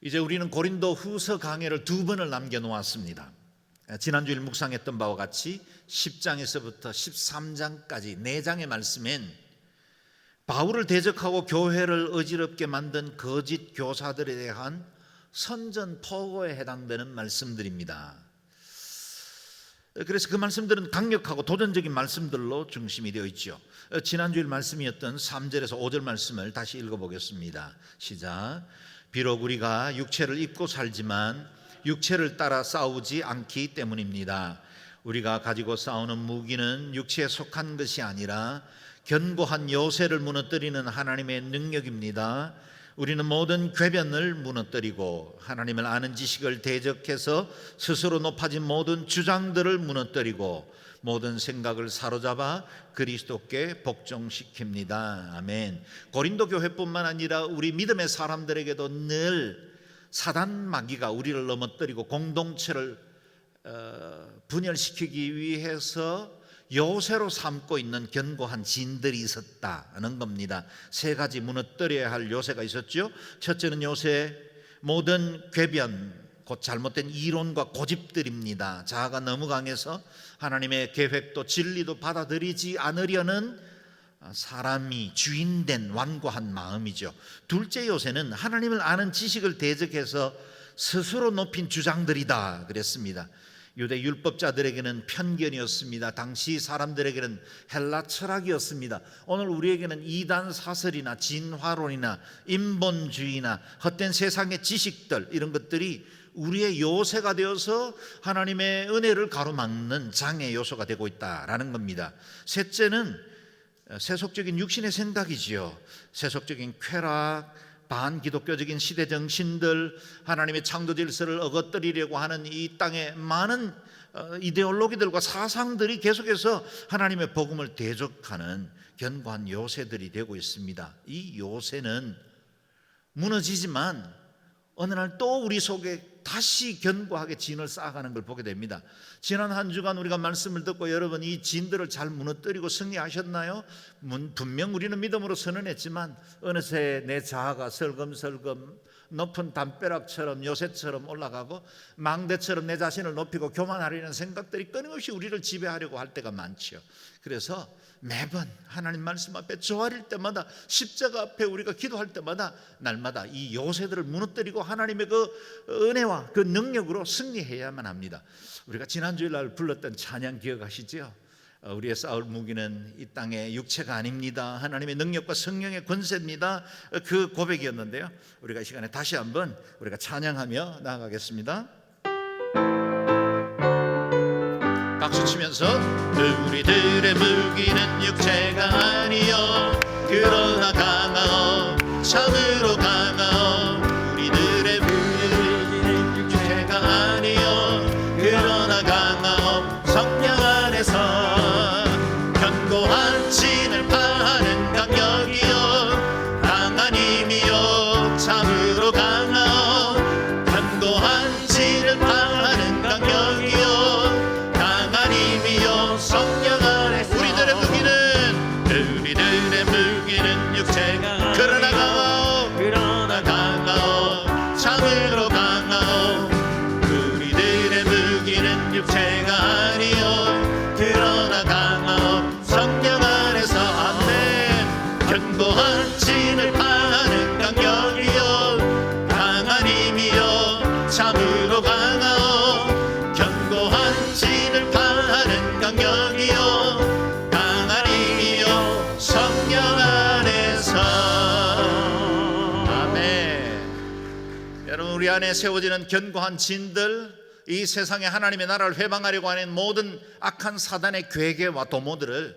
이제 우리는 고린도 후서 강해를 두 번을 남겨놓았습니다. 지난주일 묵상했던 바와 같이 10장에서부터 13장까지 4장의 말씀엔 바울을 대적하고 교회를 어지럽게 만든 거짓 교사들에 대한 선전포고에 해당되는 말씀들입니다. 그래서 그 말씀들은 강력하고 도전적인 말씀들로 중심이 되어 있죠. 지난주일 말씀이었던 3절에서 5절 말씀을 다시 읽어보겠습니다. 시작. 비록 우리가 육체를 입고 살지만 육체를 따라 싸우지 않기 때문입니다. 우리가 가지고 싸우는 무기는 육체에 속한 것이 아니라 견고한 요새를 무너뜨리는 하나님의 능력입니다. 우리는 모든 궤변을 무너뜨리고 하나님을 아는 지식을 대적해서 스스로 높아진 모든 주장들을 무너뜨리고 모든 생각을 사로잡아 그리스도께 복종시킵니다. 아멘. 고린도 교회뿐만 아니라 우리 믿음의 사람들에게도 늘 사단 마귀가 우리를 넘어뜨리고 공동체를 분열시키기 위해서 요새로 삼고 있는 견고한 진들이 있었다는 겁니다. 3가지 무너뜨려야 할 요새가 있었죠. 첫째는 요새 모든 궤변, 곧 잘못된 이론과 고집들입니다. 자아가 너무 강해서 하나님의 계획도 진리도 받아들이지 않으려는 사람이 주인된 완고한 마음이죠. 둘째 요새는 하나님을 아는 지식을 대적해서 스스로 높인 주장들이다 그랬습니다. 유대 율법자들에게는 편견이었습니다. 당시 사람들에게는 헬라 철학이었습니다. 오늘 우리에게는 이단 사설이나 진화론이나 인본주의나 헛된 세상의 지식들, 이런 것들이 우리의 요새가 되어서 하나님의 은혜를 가로막는 장애 요소가 되고 있다라는 겁니다. 셋째는 세속적인 육신의 생각이지요. 세속적인 쾌락, 반기독교적인 시대 정신들, 하나님의 창조 질서를 어거뜨리려고 하는 이 땅의 많은 이데올로기들과 사상들이 계속해서 하나님의 복음을 대적하는 견고한 요새들이 되고 있습니다. 이 요새는 무너지지만 어느 날 또 우리 속에 다시 견고하게 진을 쌓아가는 걸 보게 됩니다. 지난 한 주간 우리가 말씀을 듣고 여러분 이 진들을 잘 무너뜨리고 승리하셨나요? 분명 우리는 믿음으로 선언했지만 어느새 내 자아가 설금설금 높은 담벼락처럼 요새처럼 올라가고 망대처럼 내 자신을 높이고 교만하려는 생각들이 끊임없이 우리를 지배하려고 할 때가 많죠. 그래서 매번 하나님 말씀 앞에 조아릴 때마다, 십자가 앞에 우리가 기도할 때마다 날마다 이 요새들을 무너뜨리고 하나님의 그 은혜와 그 능력으로 승리해야만 합니다. 우리가 지난주일 날 불렀던 찬양 기억하시죠? 우리의 싸울 무기는 이 땅의 육체가 아닙니다. 하나님의 능력과 성령의 권세입니다. 그 고백이었는데요. 우리가 이 시간에 다시 한번 우리가 찬양하며 나아가겠습니다. 박수 치면서 우리들의 무기는 육체가 아니요 그러나 강하오 참으로 강하오 우리들의 무기는 육체가 아니요 그러나 강하오 성령 안에서 견고한 진을 파는 강력이요 강한 힘이요 참으로 강하오 견고한 진을 파는 강력이요 성령 안에 우리들의 무기는 육체가 그러나 강하오 참으로 강하오 우리들의 무기는 육체가 아니요 그러나 강하오 성령 안에서 아멘 견고한 진을 파는 강력이요 강한 힘이요 참으로 강하오 견고한 진을 파는 강력이요 강한 힘이요 성령 안에서 아멘. 여러분, 우리 안에 세워지는 견고한 진들, 이 세상에 하나님의 나라를 회방하려고 하는 모든 악한 사단의 괴계와 도모들을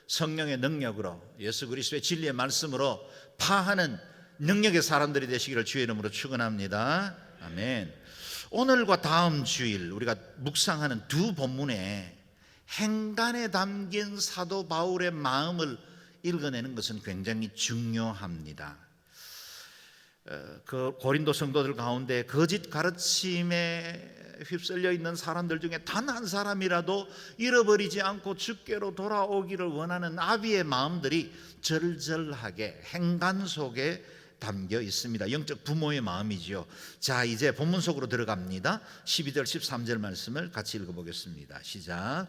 성령의 능력으로 예수 그리스도의 진리의 말씀으로 파하는 능력의 사람들이 되시기를 주의 이름으로 축원합니다. 아멘. 오늘과 다음 주일 우리가 묵상하는 두 본문에 행간에 담긴 사도 바울의 마음을 읽어내는 것은 굉장히 중요합니다. 그 고린도 성도들 가운데 거짓 가르침에 휩쓸려 있는 사람들 중에 단 한 사람이라도 잃어버리지 않고 주께로 돌아오기를 원하는 아비의 마음들이 절절하게 행간 속에 담겨 있습니다. 영적 부모의 마음이지요. 자, 이제 본문 속으로 들어갑니다. 12절 13절 말씀을 같이 읽어보겠습니다. 시작.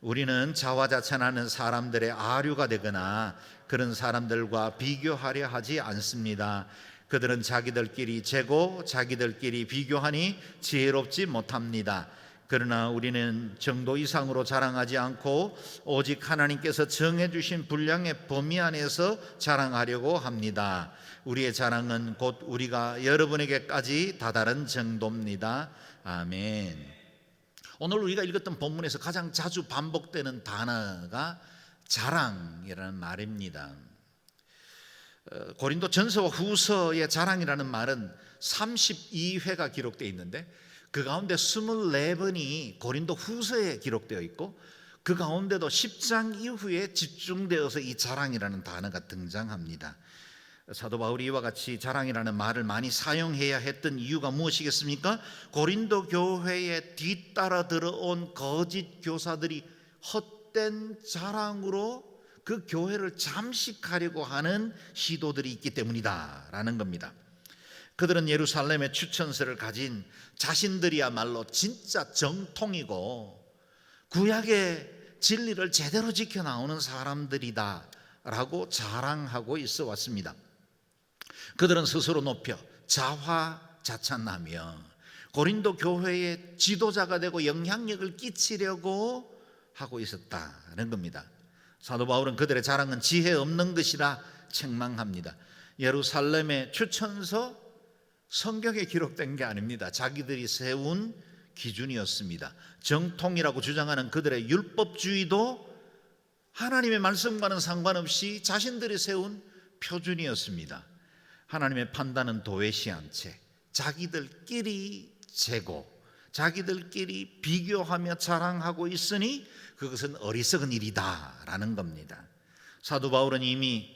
우리는 자화자찬하는 사람들의 아류가 되거나 그런 사람들과 비교하려 하지 않습니다. 그들은 자기들끼리 재고 자기들끼리 비교하니 지혜롭지 못합니다. 그러나 우리는 정도 이상으로 자랑하지 않고 오직 하나님께서 정해주신 분량의 범위 안에서 자랑하려고 합니다. 우리의 자랑은 곧 우리가 여러분에게까지 다다른 정도입니다. 아멘. 오늘 우리가 읽었던 본문에서 가장 자주 반복되는 단어가 자랑이라는 말입니다. 고린도 전서와 후서의 자랑이라는 말은 32회가 기록되어 있는데 그 가운데 24번이 고린도 후서에 기록되어 있고 그 가운데도 10장 이후에 집중되어서 이 자랑이라는 단어가 등장합니다. 사도 바울이 이와 같이 자랑이라는 말을 많이 사용해야 했던 이유가 무엇이겠습니까? 고린도 교회에 뒤따라 들어온 거짓 교사들이 헛된 자랑으로 그 교회를 잠식하려고 하는 시도들이 있기 때문이다라는 겁니다. 그들은 예루살렘의 추천서를 가진 자신들이야말로 진짜 정통이고 구약의 진리를 제대로 지켜 나오는 사람들이다라고 자랑하고 있어 왔습니다. 그들은 스스로 높여 자화자찬하며 고린도 교회의 지도자가 되고 영향력을 끼치려고 하고 있었다는 겁니다. 사도 바울은 그들의 자랑은 지혜 없는 것이라 책망합니다. 예루살렘의 추천서 성경에 기록된 게 아닙니다. 자기들이 세운 기준이었습니다. 정통이라고 주장하는 그들의 율법주의도 하나님의 말씀과는 상관없이 자신들이 세운 표준이었습니다. 하나님의 판단은 도외시한 채 자기들끼리 재고 자기들끼리 비교하며 자랑하고 있으니 그것은 어리석은 일이다라는 겁니다. 사도 바울은 이미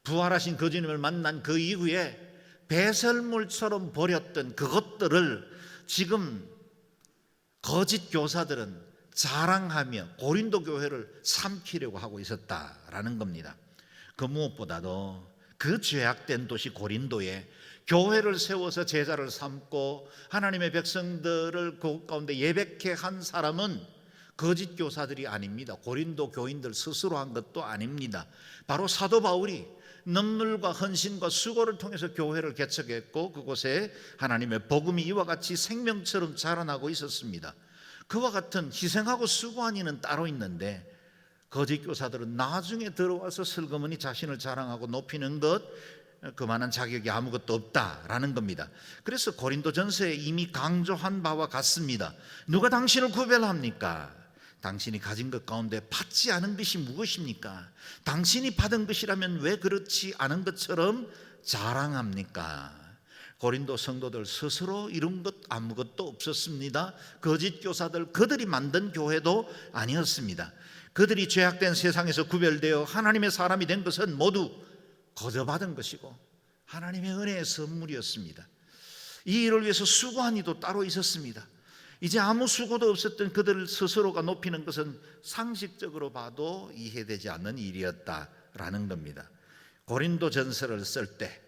부활하신 그 주님을 만난 그 이후에 배설물처럼 버렸던 그것들을 지금 거짓 교사들은 자랑하며 고린도 교회를 삼키려고 하고 있었다라는 겁니다. 그 무엇보다도 그 죄악된 도시 고린도에 교회를 세워서 제자를 삼고 하나님의 백성들을 그 가운데 예배케 한 사람은 거짓 교사들이 아닙니다. 고린도 교인들 스스로 한 것도 아닙니다. 바로 사도 바울이 눈물과 헌신과 수고를 통해서 교회를 개척했고 그곳에 하나님의 복음이 이와 같이 생명처럼 자라나고 있었습니다. 그와 같은 희생하고 수고한 이는 따로 있는데 거짓 교사들은 나중에 들어와서 슬그머니 자신을 자랑하고 높이는 것, 그만한 자격이 아무것도 없다라는 겁니다. 그래서 고린도전서에 이미 강조한 바와 같습니다. 누가 당신을 구별합니까? 당신이 가진 것 가운데 받지 않은 것이 무엇입니까? 당신이 받은 것이라면 왜 그렇지 않은 것처럼 자랑합니까? 고린도 성도들 스스로 이룬 것 아무것도 없었습니다. 거짓 교사들 그들이 만든 교회도 아니었습니다. 그들이 죄악된 세상에서 구별되어 하나님의 사람이 된 것은 모두 거저받은 것이고 하나님의 은혜의 선물이었습니다. 이 일을 위해서 수고한 이도 따로 있었습니다. 이제 아무 수고도 없었던 그들 스스로가 높이는 것은 상식적으로 봐도 이해되지 않는 일이었다라는 겁니다. 고린도 전서를 쓸 때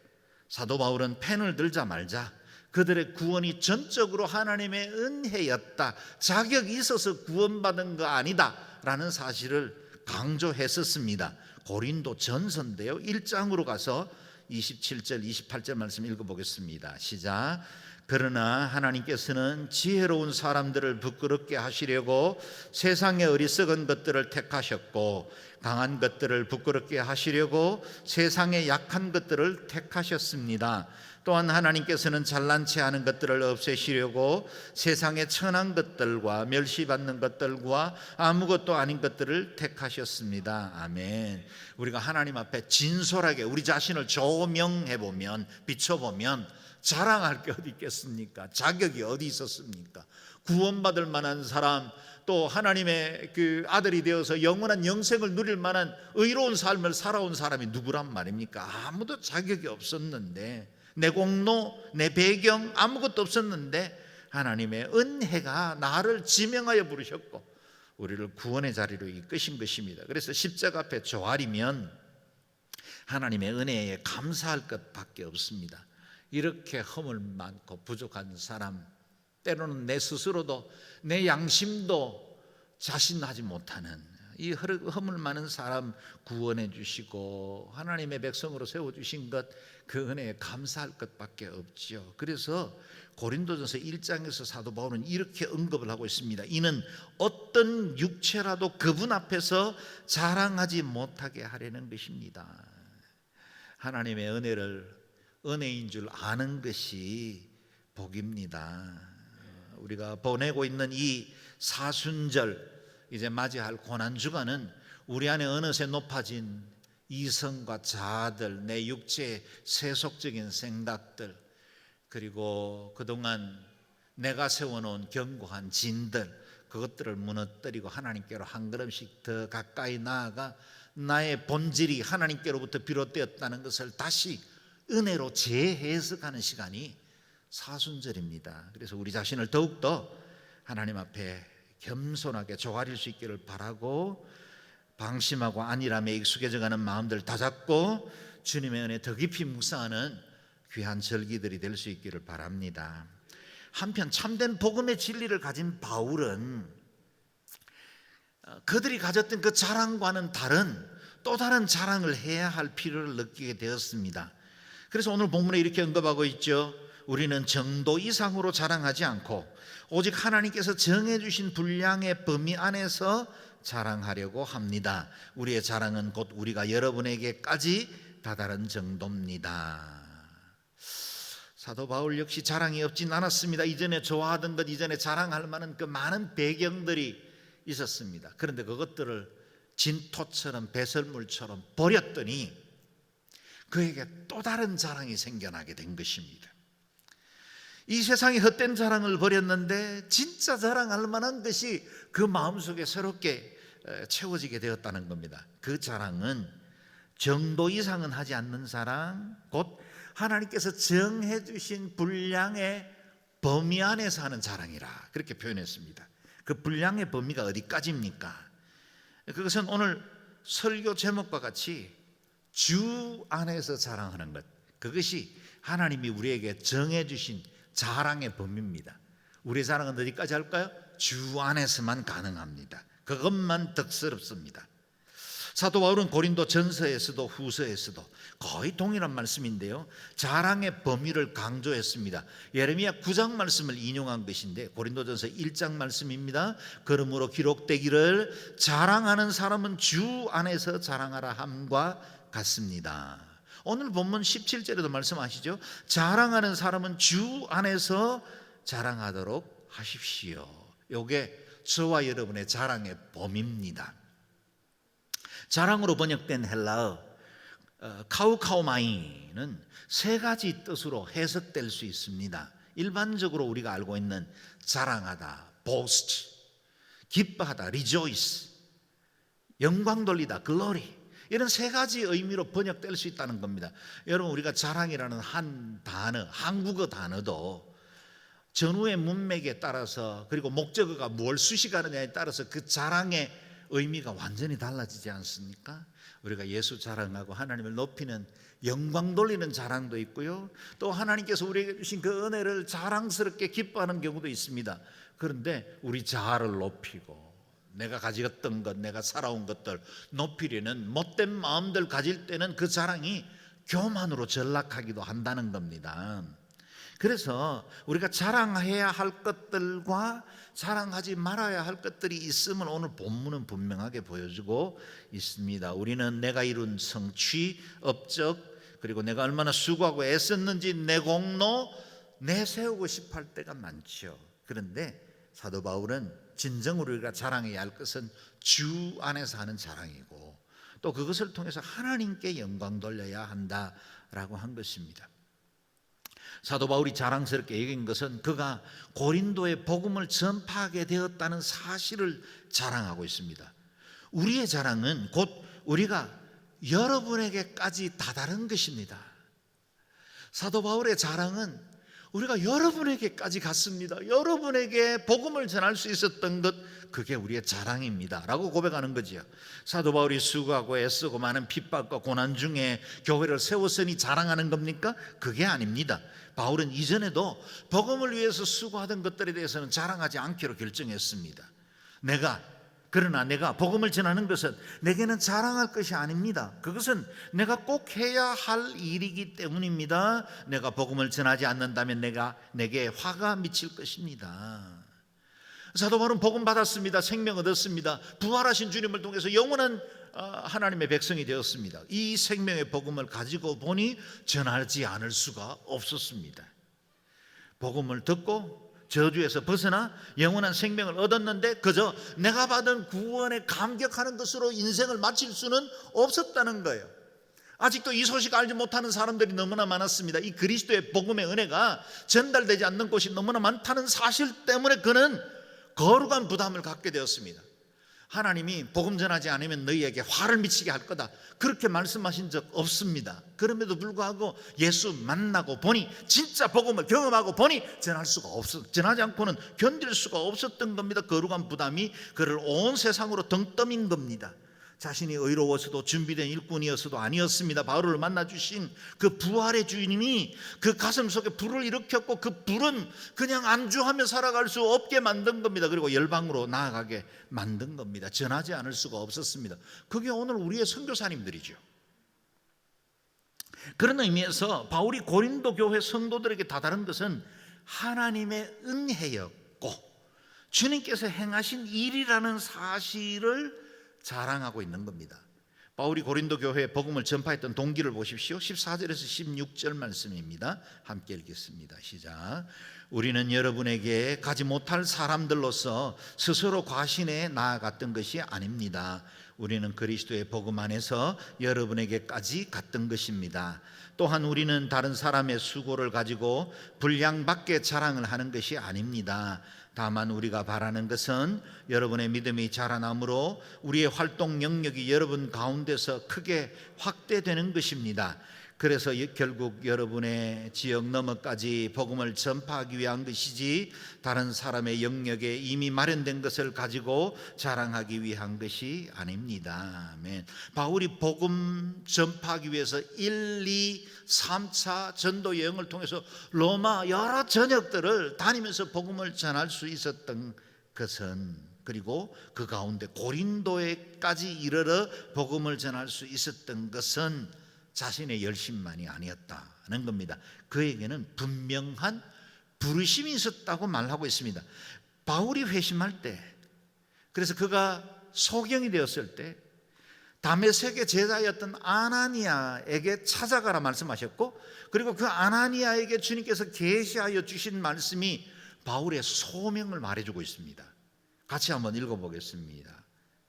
사도 바울은 펜을 들자마자 그들의 구원이 전적으로 하나님의 은혜였다, 자격이 있어서 구원받은 거 아니다 라는 사실을 강조했었습니다. 고린도 전서인데요, 1장으로 가서 27절 28절 말씀 읽어보겠습니다. 시작. 그러나 하나님께서는 지혜로운 사람들을 부끄럽게 하시려고 세상의 어리석은 것들을 택하셨고 강한 것들을 부끄럽게 하시려고 세상의 약한 것들을 택하셨습니다. 또한 하나님께서는 잘난 체 하는 것들을 없애시려고 세상의 천한 것들과 멸시받는 것들과 아무것도 아닌 것들을 택하셨습니다. 아멘. 우리가 하나님 앞에 진솔하게 우리 자신을 조명해보면, 비춰보면 자랑할 게 어디 있겠습니까? 자격이 어디 있었습니까? 구원받을 만한 사람, 또 하나님의 그 아들이 되어서 영원한 영생을 누릴 만한 의로운 삶을 살아온 사람이 누구란 말입니까? 아무도 자격이 없었는데, 내 공로, 내 배경 아무것도 없었는데 하나님의 은혜가 나를 지명하여 부르셨고 우리를 구원의 자리로 이끄신 것입니다. 그래서 십자가 앞에 조아리면 하나님의 은혜에 감사할 것밖에 없습니다. 이렇게 허물 많고 부족한 사람, 때로는 내 스스로도 내 양심도 자신하지 못하는 이 허물 많은 사람 구원해 주시고 하나님의 백성으로 세워주신 것, 그 은혜에 감사할 것밖에 없죠. 그래서 고린도전서 1장에서 사도 바울은 이렇게 언급을 하고 있습니다. 이는 어떤 육체라도 그분 앞에서 자랑하지 못하게 하려는 것입니다. 하나님의 은혜를 은혜인 줄 아는 것이 복입니다. 우리가 보내고 있는 이 사순절, 이제 맞이할 고난주간은 우리 안에 어느새 높아진 이성과 자아들, 내 육체의 세속적인 생각들, 그리고 그동안 내가 세워놓은 견고한 진들, 그것들을 무너뜨리고 하나님께로 한 걸음씩 더 가까이 나아가 나의 본질이 하나님께로부터 비롯되었다는 것을 다시 은혜로 재해석하는 시간이 사순절입니다. 그래서 우리 자신을 더욱더 하나님 앞에 겸손하게 조아릴 수 있기를 바라고, 방심하고 안일함에 익숙해져가는 마음들 다잡고 주님의 은혜 더 깊이 묵상하는 귀한 절기들이 될 수 있기를 바랍니다. 한편 참된 복음의 진리를 가진 바울은 그들이 가졌던 그 자랑과는 다른 또 다른 자랑을 해야 할 필요를 느끼게 되었습니다. 그래서 오늘 본문에 이렇게 언급하고 있죠. 우리는 정도 이상으로 자랑하지 않고 오직 하나님께서 정해주신 분량의 범위 안에서 자랑하려고 합니다. 우리의 자랑은 곧 우리가 여러분에게까지 다다른 정도입니다. 사도 바울 역시 자랑이 없진 않았습니다. 이전에 좋아하던 것, 이전에 자랑할 만한 그 많은 배경들이 있었습니다. 그런데 그것들을 진토처럼 배설물처럼 버렸더니 그에게 또 다른 자랑이 생겨나게 된 것입니다. 이 세상의 헛된 자랑을 버렸는데 진짜 자랑할 만한 것이 그 마음속에 새롭게 채워지게 되었다는 겁니다. 그 자랑은 정도 이상은 하지 않는 자랑, 곧 하나님께서 정해 주신 분량의 범위 안에서 하는 자랑이라 그렇게 표현했습니다. 그 분량의 범위가 어디까지입니까? 그것은 오늘 설교 제목과 같이 주 안에서 자랑하는 것, 그것이 하나님이 우리에게 정해 주신 자랑의 범위입니다. 우리의 자랑은 어디까지 할까요? 주 안에서만 가능합니다. 그것만 덕스럽습니다. 사도 바울은 고린도 전서에서도 후서에서도 거의 동일한 말씀인데요, 자랑의 범위를 강조했습니다. 예레미야 9장 말씀을 인용한 것인데 고린도전서 1장 말씀입니다. 그러므로 기록되기를 자랑하는 사람은 주 안에서 자랑하라 함과 같습니다. 오늘 본문 17절에도 말씀하시죠. 자랑하는 사람은 주 안에서 자랑하도록 하십시오. 이게 저와 여러분의 자랑의 범위입니다. 자랑으로 번역된 헬라어 카우카우마이는 세 가지 뜻으로 해석될 수 있습니다. 일반적으로 우리가 알고 있는 자랑하다, boast, 기뻐하다, rejoice, 영광 돌리다, glory, 이런 세 가지 의미로 번역될 수 있다는 겁니다. 여러분, 우리가 자랑이라는 한 단어, 한국어 단어도 전후의 문맥에 따라서, 그리고 목적어가 뭘 수식하느냐에 따라서 그 자랑의 의미가 완전히 달라지지 않습니까? 우리가 예수 자랑하고 하나님을 높이는, 영광 돌리는 자랑도 있고요, 또 하나님께서 우리에게 주신 그 은혜를 자랑스럽게 기뻐하는 경우도 있습니다. 그런데 우리 자아를 높이고 내가 가졌던 것, 내가 살아온 것들 높이려는 못된 마음들 가질 때는 그 자랑이 교만으로 전락하기도 한다는 겁니다. 그래서 우리가 자랑해야 할 것들과 자랑하지 말아야 할 것들이 있음을 오늘 본문은 분명하게 보여주고 있습니다. 우리는 내가 이룬 성취, 업적, 그리고 내가 얼마나 수고하고 애썼는지 내 공로 내세우고 싶어 할 때가 많죠. 그런데 사도 바울은 진정으로 우리가 자랑해야 할 것은 주 안에서 하는 자랑이고, 또 그것을 통해서 하나님께 영광 돌려야 한다라고 한 것입니다. 사도 바울이 자랑스럽게 얘기한 것은 그가 고린도의 복음을 전파하게 되었다는 사실을 자랑하고 있습니다. 우리의 자랑은 곧 우리가 여러분에게까지 다다른 것입니다. 사도 바울의 자랑은 우리가 여러분에게까지 갔습니다. 여러분에게 복음을 전할 수 있었던 것, 그게 우리의 자랑입니다 라고 고백하는 거지요. 사도 바울이 수고하고 애쓰고 많은 핍박과 고난 중에 교회를 세웠으니 자랑하는 겁니까? 그게 아닙니다. 바울은 이전에도 복음을 위해서 수고하던 것들에 대해서는 자랑하지 않기로 결정했습니다. 그러나 내가 복음을 전하는 것은 내게는 자랑할 것이 아닙니다. 그것은 내가 꼭 해야 할 일이기 때문입니다. 내가 복음을 전하지 않는다면 내게 화가 미칠 것입니다. 사도 바울은 복음 받았습니다. 생명 얻었습니다. 부활하신 주님을 통해서 영원한 하나님의 백성이 되었습니다. 이 생명의 복음을 가지고 보니 전하지 않을 수가 없었습니다. 복음을 듣고 저주에서 벗어나 영원한 생명을 얻었는데 그저 내가 받은 구원에 감격하는 것으로 인생을 마칠 수는 없었다는 거예요. 아직도 이 소식 알지 못하는 사람들이 너무나 많았습니다. 이 그리스도의 복음의 은혜가 전달되지 않는 곳이 너무나 많다는 사실 때문에 그는 거룩한 부담을 갖게 되었습니다. 하나님이 복음 전하지 않으면 너희에게 화를 미치게 할 거다, 그렇게 말씀하신 적 없습니다. 그럼에도 불구하고 예수 만나고 보니, 진짜 복음을 경험하고 보니 전하지 않고는 견딜 수가 없었던 겁니다. 거룩한 부담이 그를 온 세상으로 덩떠민 겁니다. 자신이 의로워서도 준비된 일꾼이어서도 아니었습니다. 바울을 만나주신 그 부활의 주님이 그 가슴 속에 불을 일으켰고, 그 불은 그냥 안주하며 살아갈 수 없게 만든 겁니다. 그리고 열방으로 나아가게 만든 겁니다. 전하지 않을 수가 없었습니다. 그게 오늘 우리의 선교사님들이죠. 그런 의미에서 바울이 고린도 교회 성도들에게 다다른 것은 하나님의 은혜였고 주님께서 행하신 일이라는 사실을 자랑하고 있는 겁니다. 바울이 고린도 교회에 복음을 전파했던 동기를 보십시오. 14절에서 16절 말씀입니다. 함께 읽겠습니다. 시작. 우리는 여러분에게 가지 못할 사람들로서 스스로 과신해 나아갔던 것이 아닙니다. 우리는 그리스도의 복음 안에서 여러분에게까지 갔던 것입니다. 또한 우리는 다른 사람의 수고를 가지고 분량밖에 자랑을 하는 것이 아닙니다. 다만 우리가 바라는 것은 여러분의 믿음이 자라남으로 우리의 활동 영역이 여러분 가운데서 크게 확대되는 것입니다. 그래서 결국 여러분의 지역 너머까지 복음을 전파하기 위한 것이지 다른 사람의 영역에 이미 마련된 것을 가지고 자랑하기 위한 것이 아닙니다. 아멘. 바울이 복음 전파하기 위해서 1, 2, 3차 전도 여행을 통해서 로마 여러 전역들을 다니면서 복음을 전할 수 있었던 것은, 그리고 그 가운데 고린도에까지 이르러 복음을 전할 수 있었던 것은 자신의 열심만이 아니었다는 겁니다. 그에게는 분명한 부르심이 있었다고 말하고 있습니다. 바울이 회심할 때, 그래서 그가 소경이 되었을 때 다메섹의 제자였던 아나니아에게 찾아가라 말씀하셨고, 그리고 그 아나니아에게 주님께서 계시하여 주신 말씀이 바울의 소명을 말해주고 있습니다. 같이 한번 읽어보겠습니다.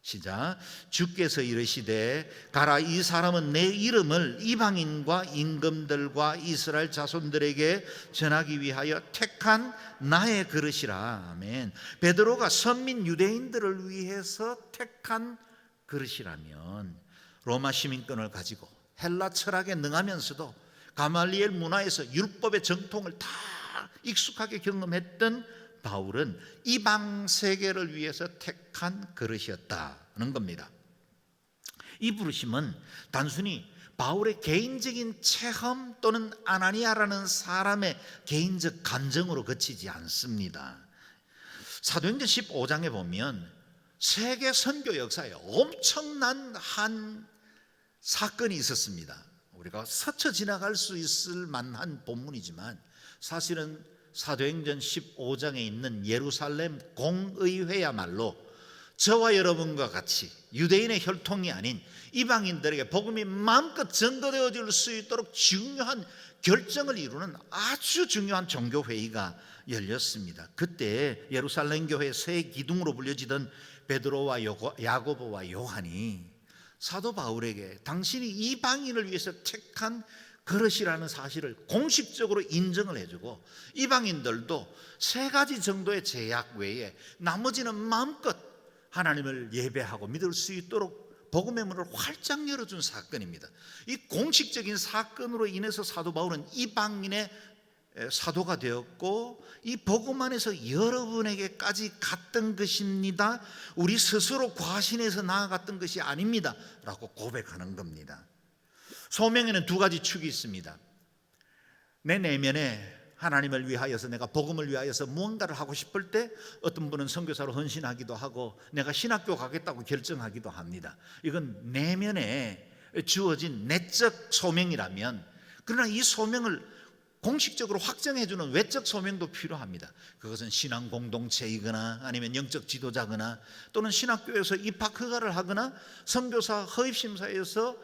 시작. 주께서 이르시되 가라, 이 사람은 내 이름을 이방인과 임금들과 이스라엘 자손들에게 전하기 위하여 택한 나의 그릇이라. 아멘. 베드로가 선민 유대인들을 위해서 택한 그릇이라면 로마 시민권을 가지고 헬라 철학에 능하면서도 가말리엘 문화에서 율법의 정통을 다 익숙하게 경험했던 바울은 이방 세계를 위해서 택한 그릇이었다는 겁니다. 이 부르심은 단순히 바울의 개인적인 체험 또는 아나니아라는 사람의 개인적 감정으로 그치지 않습니다. 사도행전 15장에 보면 세계 선교 역사에 엄청난 한 사건이 있었습니다. 우리가 스쳐 지나갈 수 있을 만한 본문이지만 사실은 사도행전 15장에 있는 예루살렘 공의회야말로 저와 여러분과 같이 유대인의 혈통이 아닌 이방인들에게 복음이 마음껏 전도되어질 수 있도록 중요한 결정을 이루는 아주 중요한 종교회의가 열렸습니다. 그때 예루살렘 교회의 새 기둥으로 불려지던 베드로와 야고보와 요한이 사도 바울에게 당신이 이방인을 위해서 택한 그릇이라는 사실을 공식적으로 인정을 해주고, 이방인들도 3가지 정도의 제약 외에 나머지는 마음껏 하나님을 예배하고 믿을 수 있도록 복음의 문을 활짝 열어준 사건입니다. 이 공식적인 사건으로 인해서 사도 바울은 이방인의 사도가 되었고 이 복음 안에서 여러분에게까지 갔던 것입니다. 우리 스스로 과신해서 나아갔던 것이 아닙니다 라고 고백하는 겁니다. 소명에는 두 가지 축이 있습니다. 내 내면에 하나님을 위하여서, 내가 복음을 위하여서 무언가를 하고 싶을 때 어떤 분은 선교사로 헌신하기도 하고 내가 신학교 가겠다고 결정하기도 합니다. 이건 내면에 주어진 내적 소명이라면, 그러나 이 소명을 공식적으로 확정해주는 외적 소명도 필요합니다. 그것은 신앙 공동체이거나 아니면 영적 지도자거나 또는 신학교에서 입학 허가를 하거나 선교사 허입심사에서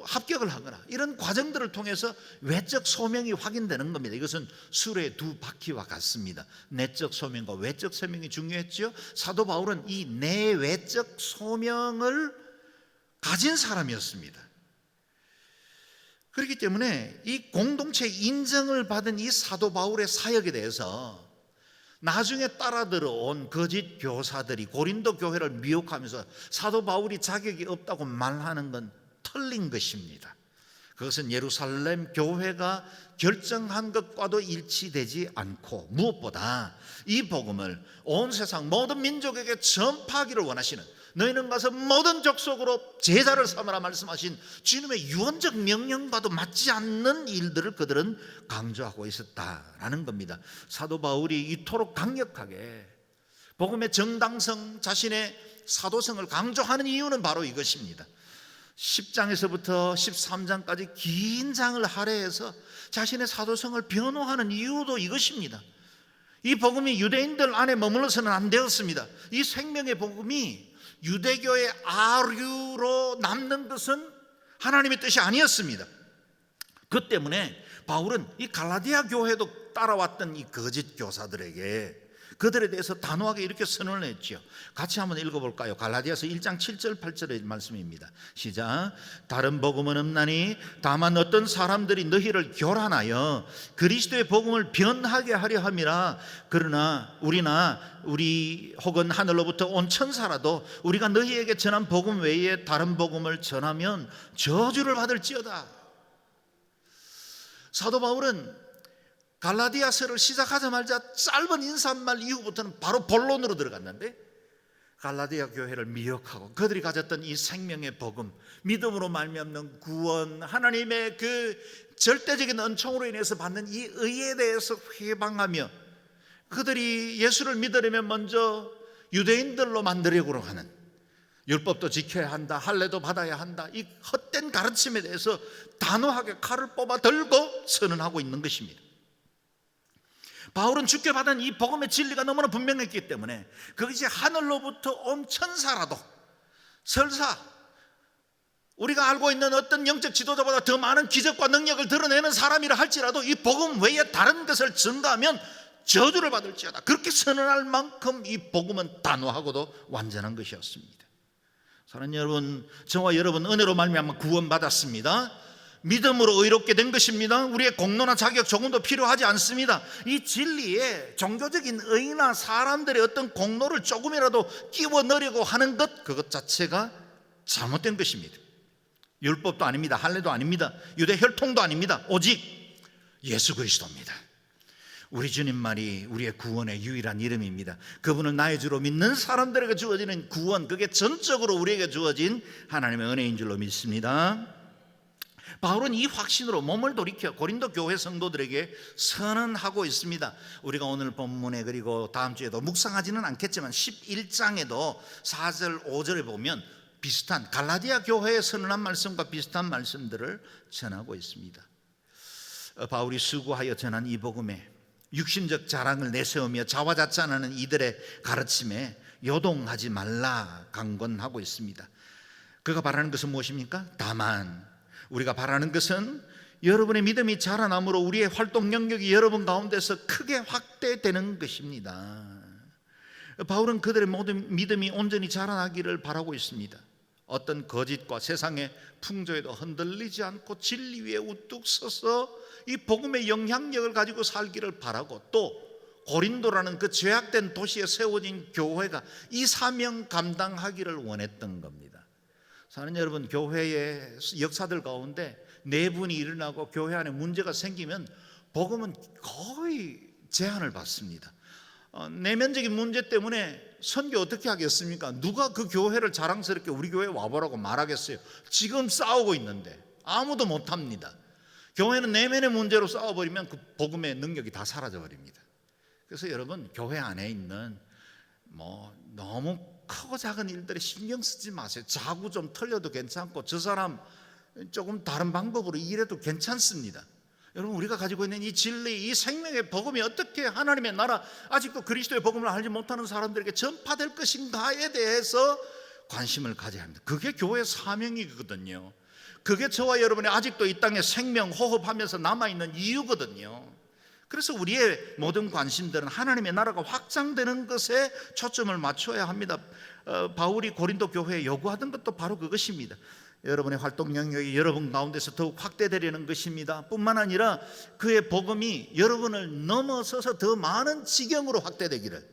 합격을 하거나 이런 과정들을 통해서 외적 소명이 확인되는 겁니다. 이것은 수레의 두 바퀴와 같습니다. 내적 소명과 외적 소명이 중요했죠. 사도 바울은 이 내외적 소명을 가진 사람이었습니다. 그렇기 때문에 이 공동체 인정을 받은 이 사도 바울의 사역에 대해서 나중에 따라 들어온 거짓 교사들이 고린도 교회를 미혹하면서 사도 바울이 자격이 없다고 말하는 건 틀린 것입니다. 그것은 예루살렘 교회가 결정한 것과도 일치되지 않고, 무엇보다 이 복음을 온 세상 모든 민족에게 전파하기를 원하시는, 너희는 가서 모든 족속으로 제자를 삼으라 말씀하신 주님의 유언적 명령과도 맞지 않는 일들을 그들은 강조하고 있었다라는 겁니다. 사도 바울이 이토록 강력하게 복음의 정당성, 자신의 사도성을 강조하는 이유는 바로 이것입니다. 10장에서부터 13장까지 긴 장을 할애해서 자신의 사도성을 변호하는 이유도 이것입니다. 이 복음이 유대인들 안에 머물러서는 안 되었습니다. 이 생명의 복음이 유대교의 아류로 남는 것은 하나님의 뜻이 아니었습니다. 그 때문에 바울은 이 갈라디아 교회도 따라왔던 이 거짓 교사들에게, 그들에 대해서 단호하게 이렇게 선언을 했죠. 같이 한번 읽어볼까요? 갈라디아서 1장 7절 8절의 말씀입니다. 시작. 다른 복음은 없나니 다만 어떤 사람들이 너희를 교란하여 그리스도의 복음을 변하게 하려 함이라. 그러나 우리 혹은 하늘로부터 온 천사라도 우리가 너희에게 전한 복음 외에 다른 복음을 전하면 저주를 받을지어다. 사도 바울은 갈라디아서를 시작하자마자 짧은 인사말 이후부터는 바로 본론으로 들어갔는데, 갈라디아 교회를 미혹하고 그들이 가졌던 이 생명의 복음, 믿음으로 말미암는 구원, 하나님의 그 절대적인 은총으로 인해서 받는 이 의에 대해서 회방하며, 그들이 예수를 믿으려면 먼저 유대인들로 만들려고 하는, 율법도 지켜야 한다, 할례도 받아야 한다, 이 헛된 가르침에 대해서 단호하게 칼을 뽑아 들고 선언하고 있는 것입니다. 바울은 주께 받은 이 복음의 진리가 너무나 분명했기 때문에 그것이 하늘로부터 온 천사라도, 설사 우리가 알고 있는 어떤 영적 지도자보다 더 많은 기적과 능력을 드러내는 사람이라 할지라도 이 복음 외에 다른 것을 증가하면 저주를 받을지어다, 그렇게 선언할 만큼 이 복음은 단호하고도 완전한 것이었습니다. 사랑하는 여러분, 저와 여러분 은혜로 말미암아 구원받았습니다. 믿음으로 의롭게 된 것입니다. 우리의 공로나 자격 조금도 필요하지 않습니다. 이 진리에 종교적인 의나 사람들의 어떤 공로를 조금이라도 끼워 넣으려고 하는 것, 그것 자체가 잘못된 것입니다. 율법도 아닙니다. 할례도 아닙니다. 유대 혈통도 아닙니다. 오직 예수 그리스도입니다. 우리 주님만이 우리의 구원의 유일한 이름입니다. 그분을 나의 주로 믿는 사람들에게 주어지는 구원, 그게 전적으로 우리에게 주어진 하나님의 은혜인 줄로 믿습니다. 바울은 이 확신으로 몸을 돌이켜 고린도 교회 성도들에게 선언하고 있습니다. 우리가 오늘 본문에, 그리고 다음 주에도 묵상하지는 않겠지만 11장에도 4절 5절에 보면 비슷한, 갈라디아 교회에 선언한 말씀과 비슷한 말씀들을 전하고 있습니다. 바울이 수고하여 전한 이 복음에 육신적 자랑을 내세우며 자화자찬하는 이들의 가르침에 요동하지 말라 강권하고 있습니다. 그가 바라는 것은 무엇입니까? 다만 우리가 바라는 것은 여러분의 믿음이 자라남으로 우리의 활동 영역이 여러분 가운데서 크게 확대되는 것입니다. 바울은 그들의 모든 믿음이 온전히 자라나기를 바라고 있습니다. 어떤 거짓과 세상의 풍조에도 흔들리지 않고 진리 위에 우뚝 서서 이 복음의 영향력을 가지고 살기를 바라고, 또 고린도라는 그 죄악된 도시에 세워진 교회가 이 사명 감당하기를 원했던 겁니다. 사랑하는 여러분, 교회의 역사들 가운데 내분이 일어나고 교회 안에 문제가 생기면 복음은 거의 제한을 받습니다. 내면적인 문제 때문에 선교 어떻게 하겠습니까? 누가 그 교회를 자랑스럽게 우리 교회에 와보라고 말하겠어요? 지금 싸우고 있는데 아무도 못합니다. 교회는 내면의 문제로 싸워버리면 그 복음의 능력이 다 사라져버립니다. 그래서 여러분, 교회 안에 있는 너무 크고 작은 일들에 신경 쓰지 마세요. 자구 좀 털려도 괜찮고 저 사람 조금 다른 방법으로 일해도 괜찮습니다. 여러분, 우리가 가지고 있는 이 진리, 이 생명의 복음이 어떻게 하나님의 나라, 아직도 그리스도의 복음을 알지 못하는 사람들에게 전파될 것인가에 대해서 관심을 가져야 합니다. 그게 교회의 사명이거든요. 그게 저와 여러분이 아직도 이 땅에 생명 호흡하면서 남아있는 이유거든요. 그래서 우리의 모든 관심들은 하나님의 나라가 확장되는 것에 초점을 맞춰야 합니다. 바울이 고린도 교회에 요구하던 것도 바로 그것입니다. 여러분의 활동 영역이 여러분 가운데서 더욱 확대되려는 것입니다. 뿐만 아니라 그의 복음이 여러분을 넘어서서 더 많은 지경으로 확대되기를,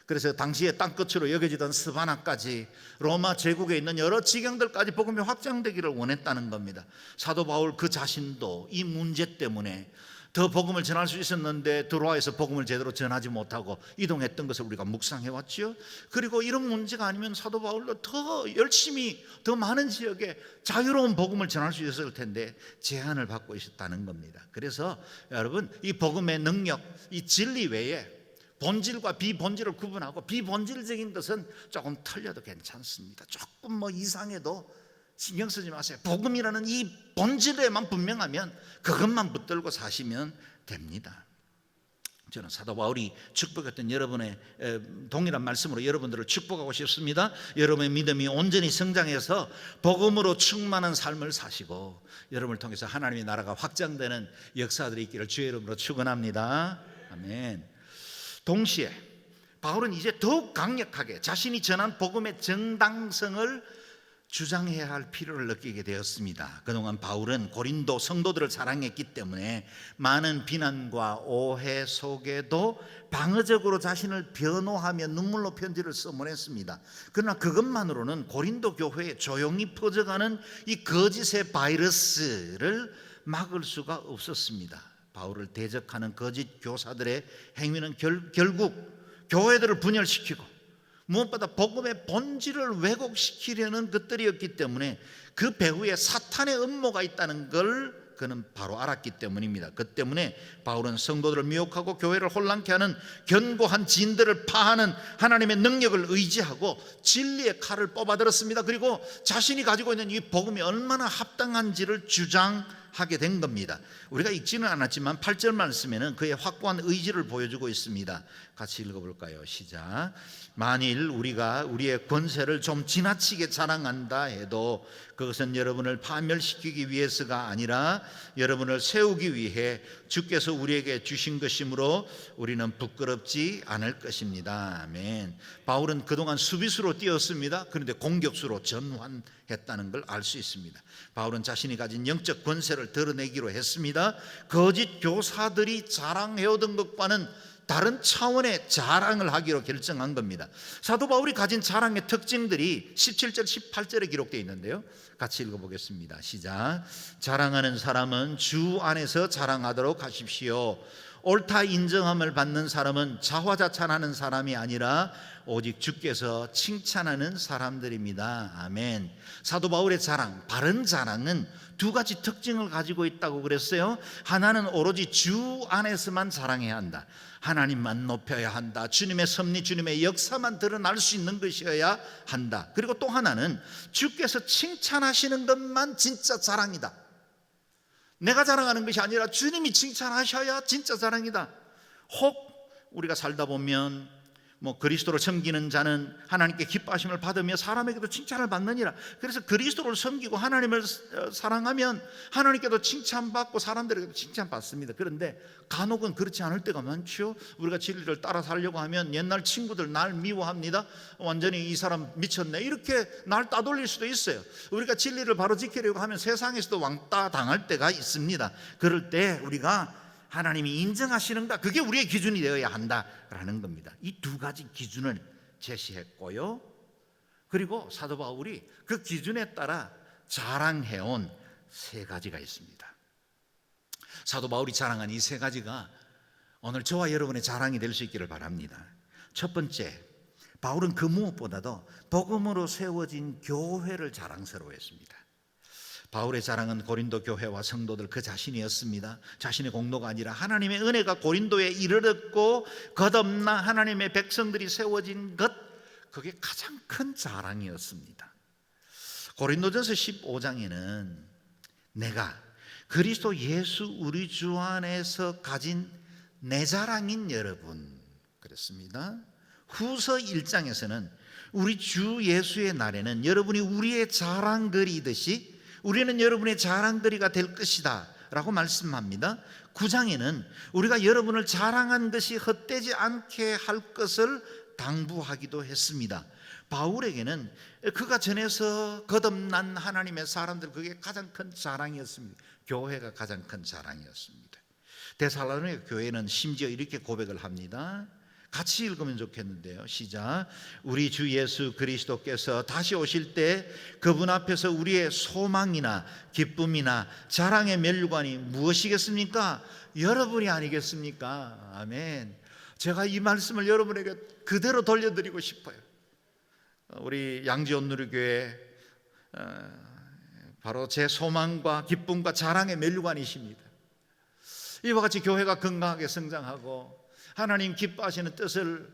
그래서 당시에 땅끝으로 여겨지던 스바나까지 로마 제국에 있는 여러 지경들까지 복음이 확장되기를 원했다는 겁니다. 사도 바울 그 자신도 이 문제 때문에 더 복음을 전할 수 있었는데 드로아에서 복음을 제대로 전하지 못하고 이동했던 것을 우리가 묵상해 왔죠. 그리고 이런 문제가 아니면 사도 바울도 더 열심히 더 많은 지역에 자유로운 복음을 전할 수 있었을 텐데 제한을 받고 있었다는 겁니다. 그래서 여러분, 이 복음의 능력, 이 진리 외에 본질과 비본질을 구분하고, 비본질적인 것은 조금 틀려도 괜찮습니다. 조금 이상해도 신경 쓰지 마세요. 복음이라는 이 본질에만 분명하면 그것만 붙들고 사시면 됩니다. 저는 사도 바울이 축복했던 여러분의 동일한 말씀으로 여러분들을 축복하고 싶습니다. 여러분의 믿음이 온전히 성장해서 복음으로 충만한 삶을 사시고 여러분을 통해서 하나님의 나라가 확장되는 역사들이 있기를 주의 이름으로 축원합니다. 아멘. 동시에 바울은 이제 더욱 강력하게 자신이 전한 복음의 정당성을 주장해야 할 필요를 느끼게 되었습니다. 그동안 바울은 고린도 성도들을 사랑했기 때문에 많은 비난과 오해 속에도 방어적으로 자신을 변호하며 눈물로 편지를 써보냈습니다. 그러나 그것만으로는 고린도 교회에 조용히 퍼져가는 이 거짓의 바이러스를 막을 수가 없었습니다. 바울을 대적하는 거짓 교사들의 행위는 결국 교회들을 분열시키고 무엇보다 복음의 본질을 왜곡시키려는 것들이었기 때문에 그 배후에 사탄의 음모가 있다는 걸 그는 바로 알았기 때문입니다. 그 때문에 바울은 성도들을 미혹하고 교회를 혼란케 하는 견고한 진들을 파하는 하나님의 능력을 의지하고 진리의 칼을 뽑아들었습니다. 그리고 자신이 가지고 있는 이 복음이 얼마나 합당한지를 주장하게 된 겁니다. 우리가 읽지는 않았지만 8절 말씀에는 그의 확고한 의지를 보여주고 있습니다. 같이 읽어볼까요? 시작. 만일 우리가 우리의 권세를 좀 지나치게 자랑한다 해도 그것은 여러분을 파멸시키기 위해서가 아니라 여러분을 세우기 위해 주께서 우리에게 주신 것이므로 우리는 부끄럽지 않을 것입니다. 아멘. 바울은 그동안 수비수로 뛰었습니다. 그런데 공격수로 전환했다는 걸 알 수 있습니다. 바울은 자신이 가진 영적 권세를 드러내기로 했습니다. 거짓 교사들이 자랑해오던 것과는 다른 차원의 자랑을 하기로 결정한 겁니다. 사도 바울이 가진 자랑의 특징들이 17절 18절에 기록되어 있는데요, 같이 읽어보겠습니다. 시작. 자랑하는 사람은 주 안에서 자랑하도록 하십시오. 옳다 인정함을 받는 사람은 자화자찬하는 사람이 아니라 오직 주께서 칭찬하는 사람들입니다. 아멘. 사도 바울의 자랑, 바른 자랑은 두 가지 특징을 가지고 있다고 그랬어요. 하나는 오로지 주 안에서만 자랑해야 한다. 하나님만 높여야 한다. 주님의 섭리, 주님의 역사만 드러날 수 있는 것이어야 한다. 그리고 또 하나는 주께서 칭찬하시는 것만 진짜 자랑이다. 내가 자랑하는 것이 아니라 주님이 칭찬하셔야 진짜 자랑이다. 혹 우리가 살다 보면 그리스도를 섬기는 자는 하나님께 기뻐하심을 받으며 사람에게도 칭찬을 받느니라. 그래서 그리스도를 섬기고 하나님을 사랑하면 하나님께도 칭찬받고 사람들에게도 칭찬받습니다. 그런데 간혹은 그렇지 않을 때가 많죠. 우리가 진리를 따라 살려고 하면 옛날 친구들 날 미워합니다. 완전히 이 사람 미쳤네, 이렇게 날 따돌릴 수도 있어요. 우리가 진리를 바로 지키려고 하면 세상에서도 왕따 당할 때가 있습니다. 그럴 때 우리가 하나님이 인정하시는가, 그게 우리의 기준이 되어야 한다라는 겁니다. 이 두 가지 기준을 제시했고요, 그리고 사도 바울이 그 기준에 따라 자랑해온 세 가지가 있습니다. 사도 바울이 자랑한 이 세 가지가 오늘 저와 여러분의 자랑이 될 수 있기를 바랍니다. 첫 번째, 바울은 그 무엇보다도 복음으로 세워진 교회를 자랑스러워했습니다. 바울의 자랑은 고린도 교회와 성도들 그 자신이었습니다. 자신의 공로가 아니라 하나님의 은혜가 고린도에 이르렀고 거듭나 하나님의 백성들이 세워진 것, 그게 가장 큰 자랑이었습니다. 고린도전서 15장에는 내가 그리스도 예수 우리 주 안에서 가진 내 자랑인 여러분 그랬습니다. 후서 1장에서는 우리 주 예수의 날에는 여러분이 우리의 자랑거리이듯이 우리는 여러분의 자랑거리가 될 것이다 라고 말씀합니다. 9장에는 우리가 여러분을 자랑한 것이 헛되지 않게 할 것을 당부하기도 했습니다. 바울에게는 그가 전에서 거듭난 하나님의 사람들, 그게 가장 큰 자랑이었습니다. 교회가 가장 큰 자랑이었습니다. 데살로니가 교회는 심지어 이렇게 고백을 합니다. 같이 읽으면 좋겠는데요. 시작. 우리 주 예수 그리스도께서 다시 오실 때 그분 앞에서 우리의 소망이나 기쁨이나 자랑의 면류관이 무엇이겠습니까? 여러분이 아니겠습니까? 아멘. 제가 이 말씀을 여러분에게 그대로 돌려드리고 싶어요. 우리 양지온누리교회 바로 제 소망과 기쁨과 자랑의 면류관이십니다. 이와 같이 교회가 건강하게 성장하고 하나님 기뻐하시는 뜻을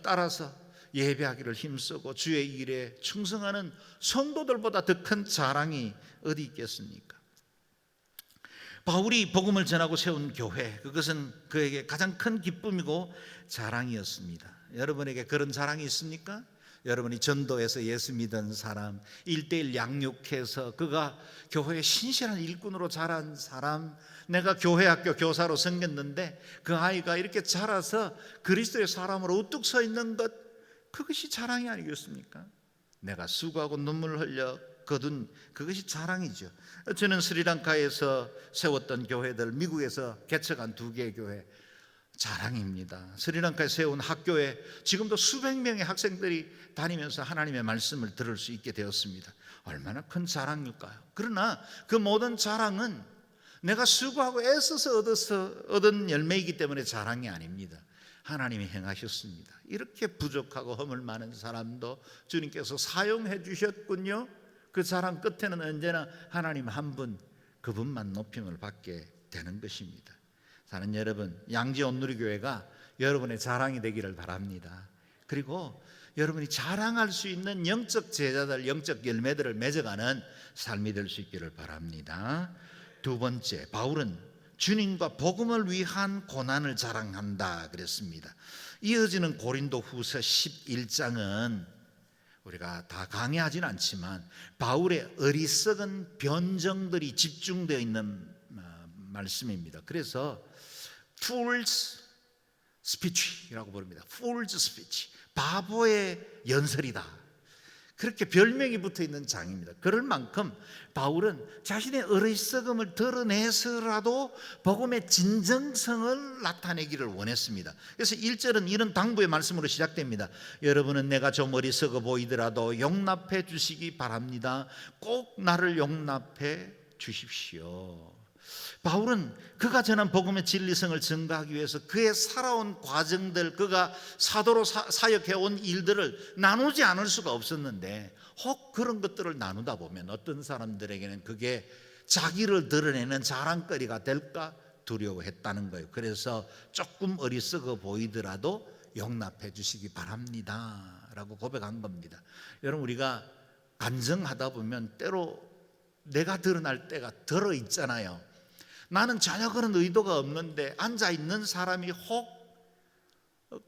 따라서 예배하기를 힘쓰고 주의 일에 충성하는 성도들보다 더 큰 자랑이 어디 있겠습니까? 바울이 복음을 전하고 세운 교회, 그것은 그에게 가장 큰 기쁨이고 자랑이었습니다. 여러분에게 그런 자랑이 있습니까? 여러분이 전도해서 예수 믿은 사람, 1:1 양육해서 그가 교회의 신실한 일꾼으로 자란 사람, 내가 교회학교 교사로 섬겼는데 그 아이가 이렇게 자라서 그리스도의 사람으로 우뚝 서 있는 것, 그것이 자랑이 아니겠습니까? 내가 수고하고 눈물 흘려 거둔 그것이 자랑이죠. 저는 스리랑카에서 세웠던 교회들, 미국에서 개척한 2개의 교회, 자랑입니다. 스리랑카에 세운 학교에 지금도 수백 명의 학생들이 다니면서 하나님의 말씀을 들을 수 있게 되었습니다. 얼마나 큰 자랑일까요? 그러나 그 모든 자랑은 내가 수고하고 애써서 얻은 열매이기 때문에 자랑이 아닙니다. 하나님이 행하셨습니다. 이렇게 부족하고 허물 많은 사람도 주님께서 사용해 주셨군요. 그 자랑 끝에는 언제나 하나님 한 분, 그분만 높임을 받게 되는 것입니다. 사는 여러분, 양지온누리교회가 여러분의 자랑이 되기를 바랍니다. 그리고 여러분이 자랑할 수 있는 영적 제자들, 영적 열매들을 맺어가는 삶이 될 수 있기를 바랍니다. 두 번째, 바울은 주님과 복음을 위한 고난을 자랑한다 그랬습니다. 이어지는 고린도 후서 11장은 우리가 다 강의하지는 않지만 바울의 어리석은 변정들이 집중되어 있는 말씀입니다. 그래서 Fool's Speech이라고 부릅니다. Fool's Speech, 바보의 연설이다, 그렇게 별명이 붙어 있는 장입니다. 그럴 만큼 바울은 자신의 어리석음을 드러내서라도 복음의 진정성을 나타내기를 원했습니다. 그래서 1절은 이런 당부의 말씀으로 시작됩니다. 여러분은 내가 좀 어리석어 보이더라도 용납해 주시기 바랍니다. 꼭 나를 용납해 주십시오. 바울은 그가 전한 복음의 진리성을 증거하기 위해서 그의 살아온 과정들, 그가 사도로 사역해온 일들을 나누지 않을 수가 없었는데, 혹 그런 것들을 나누다 보면 어떤 사람들에게는 그게 자기를 드러내는 자랑거리가 될까 두려워했다는 거예요. 그래서 조금 어리석어 보이더라도 용납해 주시기 바랍니다 라고 고백한 겁니다. 여러분, 우리가 간증하다 보면 때로 내가 드러날 때가 들어 있잖아요. 나는 전혀 그런 의도가 없는데 앉아있는 사람이 혹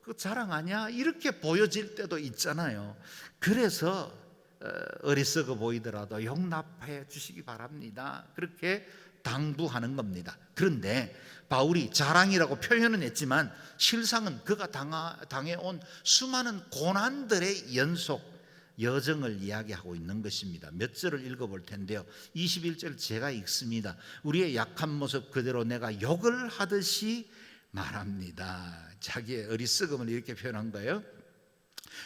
그 자랑하냐 이렇게 보여질 때도 있잖아요. 그래서 어리석어 보이더라도 용납해 주시기 바랍니다, 그렇게 당부하는 겁니다. 그런데 바울이 자랑이라고 표현은 했지만 실상은 그가 당해온 수많은 고난들의 연속 여정을 이야기하고 있는 것입니다. 몇 절을 읽어볼 텐데요. 21절 제가 읽습니다. 우리의 약한 모습 그대로 내가 욕을 하듯이 말합니다. 자기의 어리석음을 이렇게 표현한 거예요.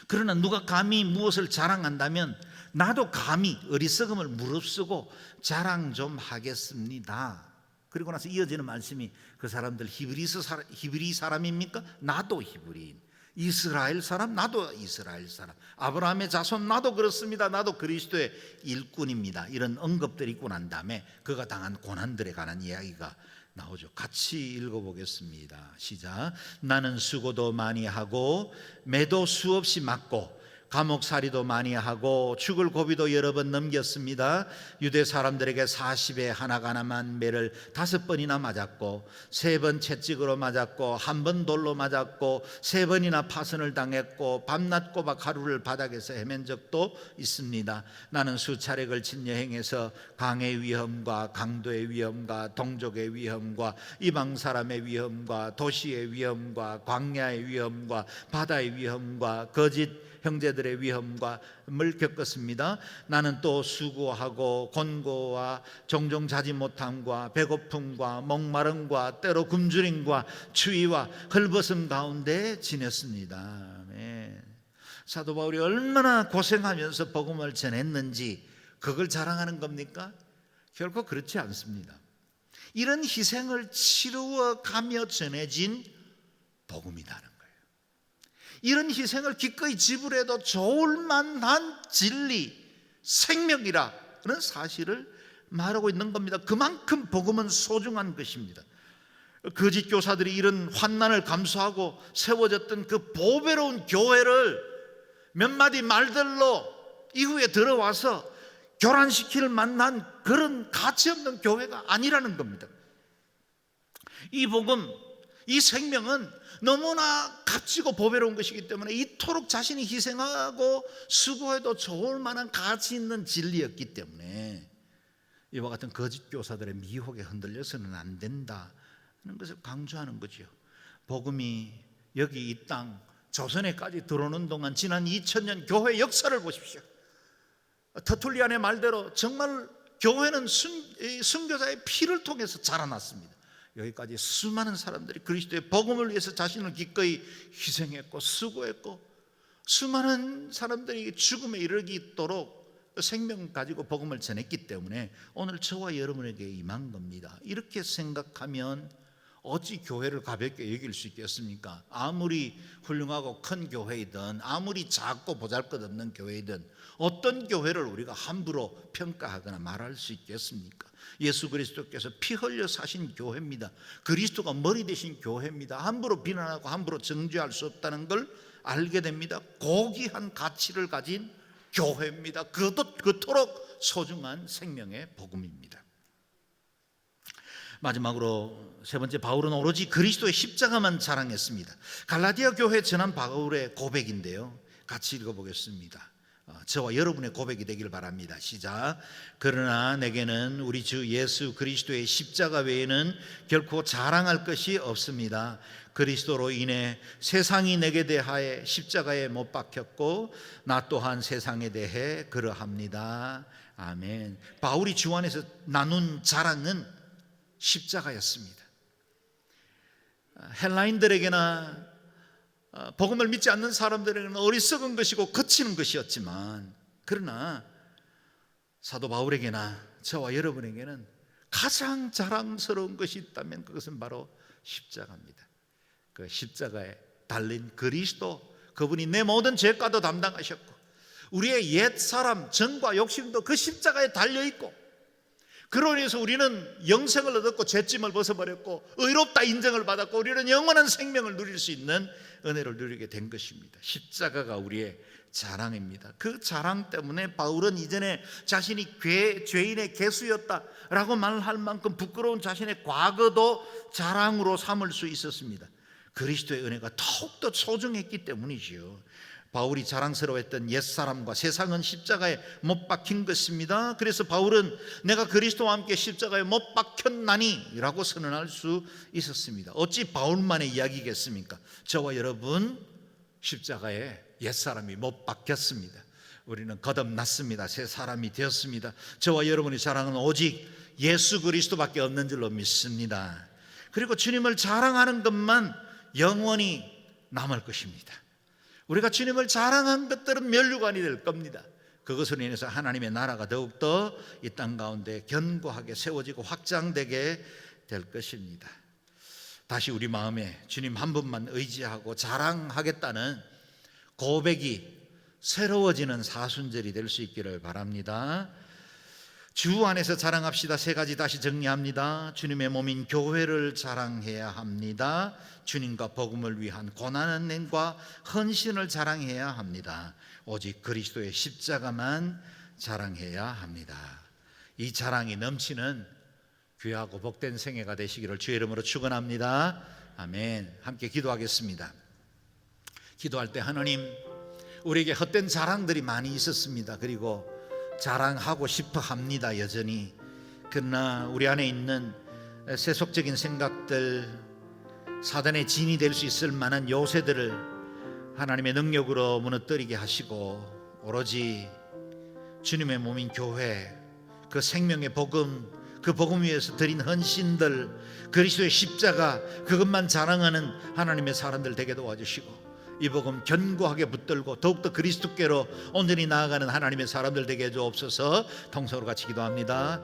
그러나 누가 감히 무엇을 자랑한다면 나도 감히 어리석음을 무릅쓰고 자랑 좀 하겠습니다. 그리고 나서 이어지는 말씀이 그 사람들 히브리 사람입니까? 나도 히브리인. 이스라엘 사람? 나도 이스라엘 사람. 아브라함의 자손? 나도 그렇습니다. 나도 그리스도의 일꾼입니다. 이런 언급들이 있고 난 다음에 그가 당한 고난들에 관한 이야기가 나오죠. 같이 읽어보겠습니다. 시작. 나는 수고도 많이 하고 매도 수없이 맞고 감옥살이도 많이 하고 죽을 고비도 여러 번 넘겼습니다. 유대 사람들에게 40에 하나가나만 매를 5번이나 맞았고 3번 채찍으로 맞았고 1번 돌로 맞았고 3번이나 파선을 당했고 밤낮 꼬박 하루를 바닥에서 헤맨 적도 있습니다. 나는 수차례 걸친 여행에서 강의 위험과 강도의 위험과 동족의 위험과 이방 사람의 위험과 도시의 위험과 광야의 위험과 바다의 위험과 거짓 형제들의 위험을 겪었습니다. 나는 또 수고하고 곤고와 종종 자지 못함과 배고픔과 목마름과 때로 굶주림과 추위와 헐벗음 가운데 지냈습니다. 네. 사도 바울이 얼마나 고생하면서 복음을 전했는지 그걸 자랑하는 겁니까? 결코 그렇지 않습니다. 이런 희생을 치루어 가며 전해진 복음이라는 거예요. 이런 희생을 기꺼이 지불해도 좋을 만한 진리, 생명이라는 사실을 말하고 있는 겁니다. 그만큼 복음은 소중한 것입니다. 거짓 교사들이 이런 환난을 감수하고 세워졌던 그 보배로운 교회를 몇 마디 말들로 이후에 들어와서 교란시킬 만한 그런 가치 없는 교회가 아니라는 겁니다. 이 복음, 이 생명은 너무나 값지고 보배로운 것이기 때문에 이토록 자신이 희생하고 수고해도 좋을 만한 가치 있는 진리였기 때문에 이와 같은 거짓 교사들의 미혹에 흔들려서는 안 된다는 것을 강조하는 거죠. 복음이 여기 이 땅 조선에까지 들어오는 동안 지난 2000년 교회 역사를 보십시오. 터툴리안의 말대로 정말 교회는 순교자의 피를 통해서 자라났습니다. 여기까지 수많은 사람들이 그리스도의 복음을 위해서 자신을 기꺼이 희생했고 수고했고 수많은 사람들이 죽음에 이르기도록 생명 가지고 복음을 전했기 때문에 오늘 저와 여러분에게 임한 겁니다. 이렇게 생각하면 어찌 교회를 가볍게 여길 수 있겠습니까? 아무리 훌륭하고 큰 교회이든 아무리 작고 보잘것없는 교회이든 어떤 교회를 우리가 함부로 평가하거나 말할 수 있겠습니까? 예수 그리스도께서 피 흘려 사신 교회입니다. 그리스도가 머리 되신 교회입니다. 함부로 비난하고 함부로 정죄할 수 없다는 걸 알게 됩니다. 고귀한 가치를 가진 교회입니다. 그토록 소중한 생명의 복음입니다. 마지막으로 세 번째, 바울은 오로지 그리스도의 십자가만 자랑했습니다. 갈라디아 교회에 전한 바울의 고백인데요, 같이 읽어보겠습니다. 저와 여러분의 고백이 되길 바랍니다. 시작. 그러나 내게는 우리 주 예수 그리스도의 십자가 외에는 결코 자랑할 것이 없습니다. 그리스도로 인해 세상이 내게 대하여 십자가에 못 박혔고 나 또한 세상에 대해 그러합니다. 아멘. 바울이 주 안에서 나눈 자랑은 십자가였습니다. 헬라인들에게나 복음을 믿지 않는 사람들에게는 어리석은 것이고 거치는 것이었지만, 그러나 사도 바울에게나 저와 여러분에게는 가장 자랑스러운 것이 있다면 그것은 바로 십자가입니다. 그 십자가에 달린 그리스도, 그분이 내 모든 죄과도 담당하셨고 우리의 옛 사람 정과 욕심도 그 십자가에 달려있고, 그로 인해서 우리는 영생을 얻었고 죄짐을 벗어버렸고 의롭다 인정을 받았고 우리는 영원한 생명을 누릴 수 있는 은혜를 누리게 된 것입니다. 십자가가 우리의 자랑입니다. 그 자랑 때문에 바울은 이전에 자신이 죄인의 개수였다라고 말할 만큼 부끄러운 자신의 과거도 자랑으로 삼을 수 있었습니다. 그리스도의 은혜가 더욱더 소중했기 때문이지요. 바울이 자랑스러워했던 옛사람과 세상은 십자가에 못 박힌 것입니다. 그래서 바울은 내가 그리스도와 함께 십자가에 못 박혔나니 라고 선언할 수 있었습니다. 어찌 바울만의 이야기겠습니까? 저와 여러분 십자가에 옛사람이 못 박혔습니다. 우리는 거듭났습니다. 새 사람이 되었습니다. 저와 여러분의 자랑은 오직 예수 그리스도밖에 없는 줄로 믿습니다. 그리고 주님을 자랑하는 것만 영원히 남을 것입니다. 우리가 주님을 자랑한 것들은 면류관이 될 겁니다. 그것으로 인해서 하나님의 나라가 더욱더 이 땅 가운데 견고하게 세워지고 확장되게 될 것입니다. 다시 우리 마음에 주님 한 분만 의지하고 자랑하겠다는 고백이 새로워지는 사순절이 될 수 있기를 바랍니다. 주 안에서 자랑합시다. 세 가지 다시 정리합니다. 주님의 몸인 교회를 자랑해야 합니다. 주님과 복음을 위한 고난은행과 헌신을 자랑해야 합니다. 오직 그리스도의 십자가만 자랑해야 합니다. 이 자랑이 넘치는 귀하고 복된 생애가 되시기를 주의 이름으로 축원합니다. 아멘. 함께 기도하겠습니다. 기도할 때 하나님, 우리에게 헛된 자랑들이 많이 있었습니다. 그리고 자랑하고 싶어 합니다, 여전히. 그러나 우리 안에 있는 세속적인 생각들, 사단의 진이 될 수 있을 만한 요새들을 하나님의 능력으로 무너뜨리게 하시고 오로지 주님의 몸인 교회, 그 생명의 복음, 그 복음 위에서 드린 헌신들, 그리스도의 십자가, 그것만 자랑하는 하나님의 사람들 되게 도와주시고 이 복음 견고하게 붙들고 더욱더 그리스도께로 온전히 나아가는 하나님의 사람들 되게 해주옵소서. 통성으로 같이 기도합니다.